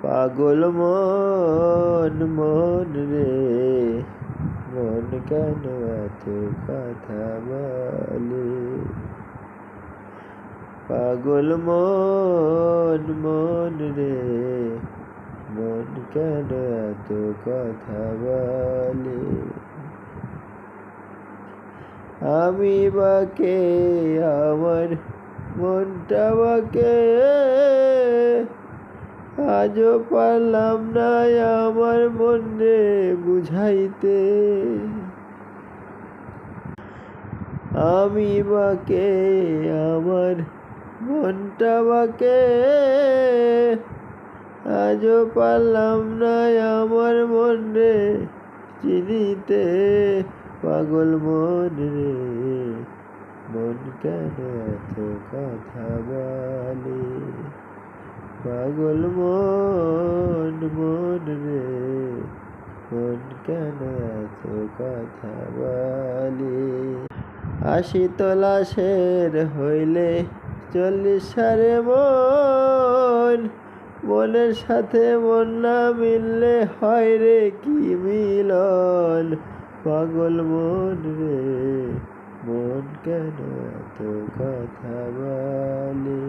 পাগল মন মন রে, মন কেন এত কথা বলে? পাগল মন মন রে, মন কেন এত কথা বলে? আমি বাকে আমার মনটা বাকে, আজও পারলাম না আমার মনে বুঝাইতে। আমি বাকে আমার মনটা বাকে, আজও পারলাম না আমার মনে চিনিতে। পাগল মন রে, মন কেন এত কথা বলে? পাগল মন মন রে, মন কেন এত কথা বলে? ৮০ তলাশের হইলে ৪০ সারে মন, মনের সাথে মন না মিললে হয় রে কি মিলন? পাগল মন রে, মন কেন এত কথা বলে?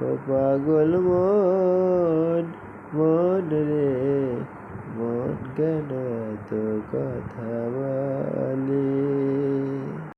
ও পাগল মন মন রে, মন কেন এত কথা বলে?